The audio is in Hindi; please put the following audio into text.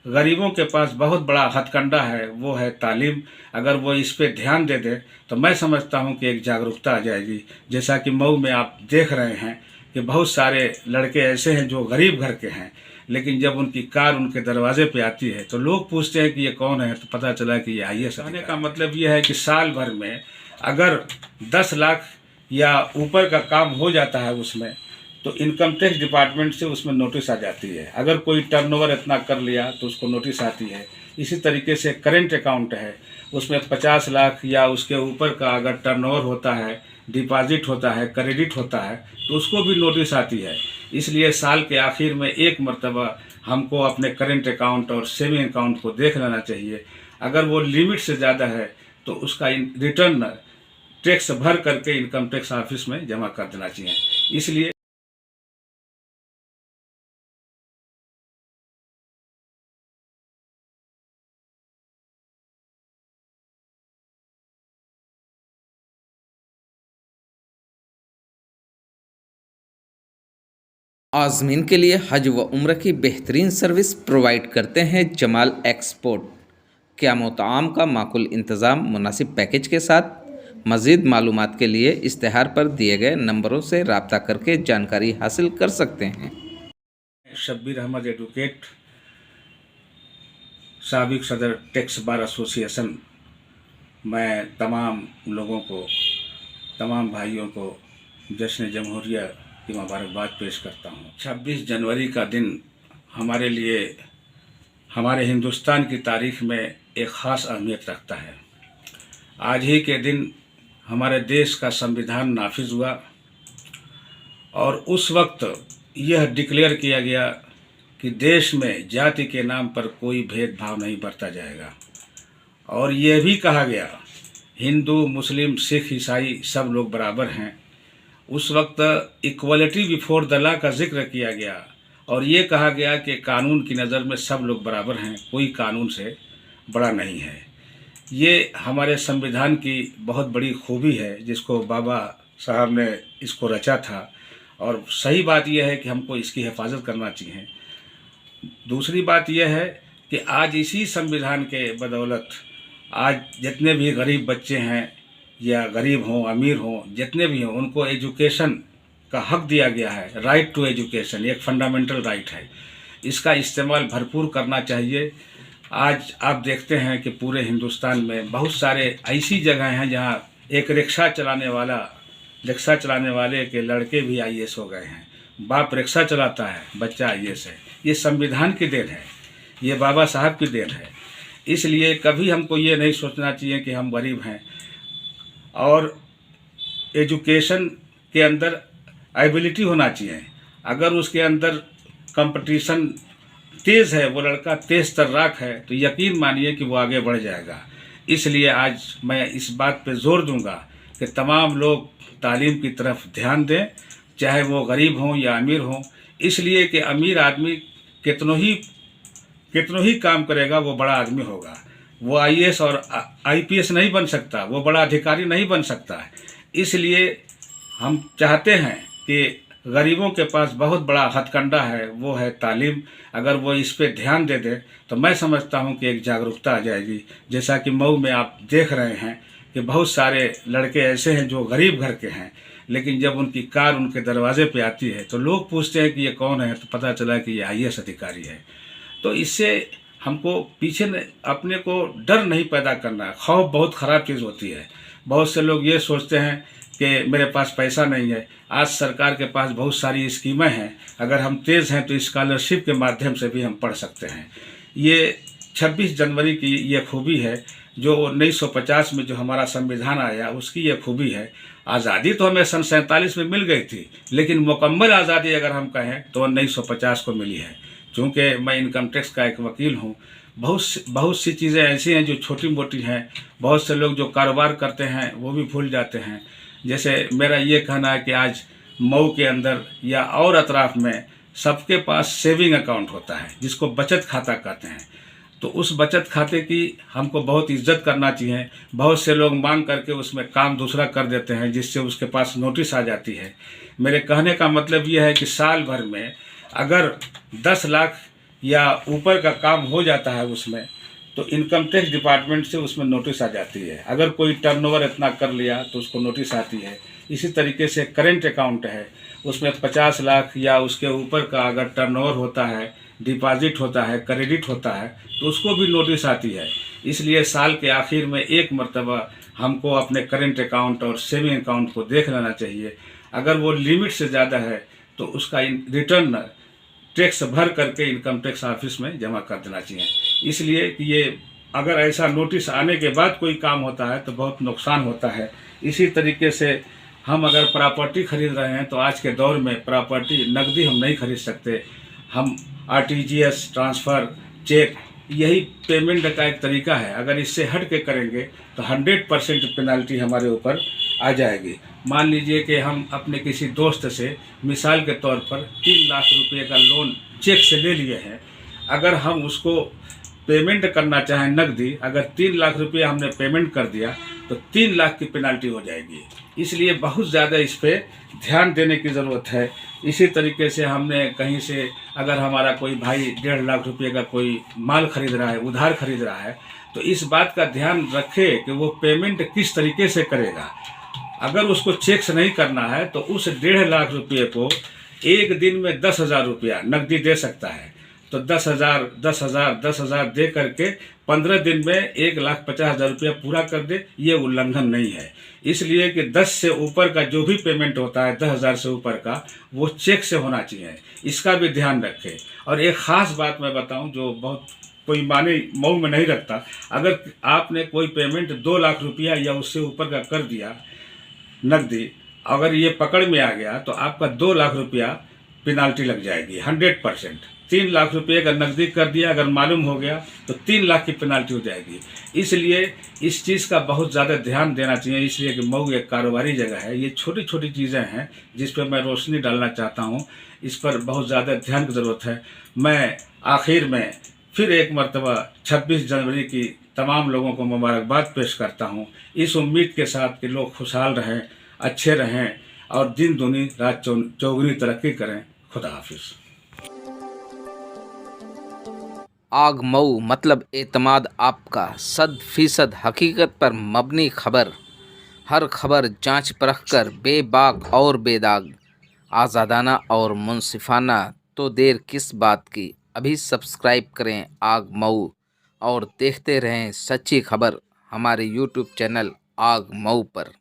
गरीबों के पास बहुत बड़ा हथकंडा है, वो है तालीम। अगर वो इस पे ध्यान दे दे तो मैं समझता हूँ कि एक जागरूकता आ जाएगी। जैसा कि मऊ में आप देख रहे हैं कि बहुत सारे लड़के ऐसे हैं जो गरीब घर के हैं, लेकिन जब उनकी कार उनके दरवाजे पे आती है तो लोग पूछते हैं कि ये कौन है, तो पता चला कि ये IAS। कहने का मतलब ये है कि साल भर में अगर 10 लाख या ऊपर का काम हो जाता है उसमें, तो इनकम टैक्स डिपार्टमेंट से उसमें नोटिस आ जाती है। अगर कोई टर्नओवर इतना कर लिया तो उसको नोटिस आती है। इसी तरीके से करेंट अकाउंट है, उसमें 50 लाख या उसके ऊपर का अगर टर्नओवर होता है, डिपॉजिट होता है, क्रेडिट होता है, तो उसको भी नोटिस आती है। इसलिए साल के आखिर में एक मरतबा हमको अपने करेंट अकाउंट और सेविंग अकाउंट को देख लेना चाहिए। अगर वो लिमिट से ज़्यादा है तो उसका रिटर्न टैक्स भर करके इनकम टैक्स ऑफिस में जमा कर देना चाहिए। इसलिए आज़मीन के लिए हज व उम्र की बेहतरीन सर्विस प्रोवाइड करते हैं जमाल एक्सपोर्ट। क़याम ताम का माकूल इंतज़ाम मुनासिब पैकेज के साथ। मज़ीद मालूमात के लिए इश्तिहार पर दिए गए नंबरों से रब्ता करके जानकारी हासिल कर सकते हैं। शब्बीर अहमद एडवोकेट, साबिक सदर टैक्स बार एसोसिएशन, मैं तमाम लोगों को, तमाम भाइयों को जश्न जमहूरिया की मुबारकबाद पेश करता हूँ। 26 जनवरी का दिन हमारे लिए, हमारे हिंदुस्तान की तारीख में एक ख़ास अहमियत रखता है। आज ही के दिन हमारे देश का संविधान नाफिज हुआ और उस वक्त यह डिक्लेयर किया गया कि देश में जाति के नाम पर कोई भेदभाव नहीं बरता जाएगा। और यह भी कहा गया हिंदू, मुस्लिम, सिख, ईसाई सब लोग बराबर हैं। उस वक्त इक्वलिटी बिफोर द लॉ का जिक्र किया गया और ये कहा गया कि कानून की नज़र में सब लोग बराबर हैं, कोई कानून से बड़ा नहीं है। ये हमारे संविधान की बहुत बड़ी खूबी है जिसको बाबा साहब ने इसको रचा था। और सही बात यह है कि हमको इसकी हिफाजत करना चाहिए। दूसरी बात यह है कि आज इसी संविधान के बदौलत आज जितने भी गरीब बच्चे हैं या गरीब हों, अमीर हों, जितने भी हों, उनको एजुकेशन का हक दिया गया है। राइट टू एजुकेशन एक फंडामेंटल राइट है। इसका इस्तेमाल भरपूर करना चाहिए। आज आप देखते हैं कि पूरे हिंदुस्तान में बहुत सारे ऐसी जगह हैं जहां एक रिक्शा चलाने वाले के लड़के भी IAS हो गए हैं। बाप रिक्शा चलाता है, बच्चा IAS है। ये संविधान की देन है, ये बाबा साहब की देन है। इसलिए कभी हमको ये नहीं सोचना चाहिए कि हम गरीब हैं। और एजुकेशन के अंदर एबिलिटी होना चाहिए। अगर उसके अंदर कंपटीशन तेज़ है, वो लड़का तेज़ तर्राक है, तो यकीन मानिए कि वो आगे बढ़ जाएगा। इसलिए आज मैं इस बात पे जोर दूंगा कि तमाम लोग तालीम की तरफ ध्यान दें, चाहे वो गरीब हों या अमीर हों। इसलिए कि अमीर आदमी कितनों ही काम करेगा वो बड़ा आदमी होगा। वो IAS और IPS नहीं बन सकता, वो बड़ा अधिकारी नहीं बन सकता है। इसलिए हम चाहते हैं कि गरीबों के पास बहुत बड़ा हथकंडा है, वो है तालीम। अगर वो इस पे ध्यान दे दे तो मैं समझता हूँ कि एक जागरूकता आ जाएगी। जैसा कि मऊ में आप देख रहे हैं कि बहुत सारे लड़के ऐसे हैं जो गरीब घर के हैं, लेकिन जब उनकी कार उनके दरवाजे पे आती है तो लोग पूछते हैं कि ये कौन है, तो पता चला कि ये IAS अधिकारी है। तो इससे हमको पीछे अपने को डर नहीं पैदा करना है। खौफ बहुत ख़राब चीज़ होती है। बहुत से लोग ये सोचते हैं कि मेरे पास पैसा नहीं है। आज सरकार के पास बहुत सारी स्कीमें हैं, अगर हम तेज़ हैं तो स्कॉलरशिप के माध्यम से भी हम पढ़ सकते हैं। ये 26 जनवरी की ये खूबी है जो 1950 में जो हमारा संविधान आया उसकी ये खूबी है। आज़ादी तो हमें सन 47 में मिल गई थी, लेकिन मुकम्मल आज़ादी अगर हम कहें तो 1950 को मिली है। चूँकि मैं इनकम टैक्स का एक वकील हूँ, बहुत सी चीज़ें ऐसी हैं जो छोटी मोटी हैं। बहुत से लोग जो कारोबार करते हैं वो भी भूल जाते हैं। जैसे मेरा ये कहना है कि आज मऊ के अंदर या और अतराफ़ में सबके पास सेविंग अकाउंट होता है जिसको बचत खाता कहते हैं। तो उस बचत खाते की हमको बहुत इज्जत करना चाहिए। बहुत से लोग मांग करके उसमें काम दूसरा कर देते हैं जिससे उसके पास नोटिस आ जाती है। मेरे कहने का मतलब यह है कि साल भर में अगर 10 लाख या ऊपर का काम हो जाता है उसमें, तो इनकम टैक्स डिपार्टमेंट से उसमें नोटिस आ जाती है। अगर कोई टर्नओवर इतना कर लिया तो उसको नोटिस आती है। इसी तरीके से करेंट अकाउंट है, उसमें 50 लाख या उसके ऊपर का अगर टर्नओवर होता है, डिपॉजिट होता है, क्रेडिट होता है, तो उसको भी नोटिस आती है। इसलिए साल के आखिर में एक मर्तबा हमको अपने करेंट अकाउंट और सेविंग अकाउंट को देख लेना चाहिए। अगर वो लिमिट से ज़्यादा है तो उसका रिटर्न टैक्स भर करके इनकम टैक्स ऑफिस में जमा कर देना चाहिए। इसलिए कि ये अगर ऐसा नोटिस आने के बाद कोई काम होता है तो बहुत नुकसान होता है। इसी तरीके से हम अगर प्रॉपर्टी खरीद रहे हैं तो आज के दौर में प्रॉपर्टी नकदी हम नहीं खरीद सकते। हम आरटीजीएस, ट्रांसफ़र, चेक, यही पेमेंट का एक तरीका है। अगर इससे हट के करेंगे तो 100% पेनल्टी हमारे ऊपर आ जाएगी। मान लीजिए कि हम अपने किसी दोस्त से मिसाल के तौर पर 3 लाख रुपए का लोन चेक से ले लिए हैं। अगर हम उसको पेमेंट करना चाहें नकदी, अगर 3 लाख रुपये हमने पेमेंट कर दिया तो 3 लाख की पेनल्टी हो जाएगी। इसलिए बहुत ज़्यादा इस पर ध्यान देने की ज़रूरत है। इसी तरीके से हमने कहीं से अगर हमारा कोई भाई 1.5 लाख रुपये का कोई माल खरीद रहा है, उधार खरीद रहा है, तो इस बात का ध्यान रखे कि वो पेमेंट किस तरीके से करेगा। अगर उसको चेक से नहीं करना है तो उस 1.5 लाख रुपये को एक दिन में 10,000 रुपया नकदी दे सकता है। तो 10,000, 10,000, 10,000 दे करके 15 दिन में 1,50,000 रुपया पूरा कर दे, ये उल्लंघन नहीं है। इसलिए कि 10 से ऊपर का जो भी पेमेंट होता है, 10,000 से ऊपर का, वो चेक से होना चाहिए। इसका भी ध्यान रखें। और एक ख़ास बात मैं बताऊं जो बहुत कोई माने मऊ में नहीं रखता, अगर आपने कोई पेमेंट 2 लाख रुपया या उससे ऊपर का कर दिया नकदी, अगर ये पकड़ में आ गया तो आपका 2 लाख रुपया पेनाल्टी लग जाएगी 100%। 3 लाख रुपये का नकदी कर दिया अगर मालूम हो गया तो 3 लाख की पेनाल्टी हो जाएगी। इसलिए इस चीज़ का बहुत ज़्यादा ध्यान देना चाहिए। इसलिए कि मऊ एक कारोबारी जगह है। ये छोटी छोटी चीज़ें हैं जिस पर मैं रोशनी डालना चाहता हूँ। इस पर बहुत ज़्यादा ध्यान की ज़रूरत है। मैं आखिर में फिर एक मरतबा 26 जनवरी की तमाम लोगों को मुबारकबाद पेश करता हूँ, इस उम्मीद के साथ कि लोग खुशहाल रहें, अच्छे रहें और दिन दूनी रात चौगुनी तरक्की करें। खुदा हाफिज़। आग मऊ मतलब एतमाद आपका 100% हकीकत पर मबनी खबर। हर खबर जांच परख कर बेबाक और बेदाग, आज़ादाना और मुनसिफाना। तो देर किस बात की, अभी सब्सक्राइब करें आग मऊ और देखते रहें सच्ची खबर हमारे YouTube चैनल आग मऊ पर।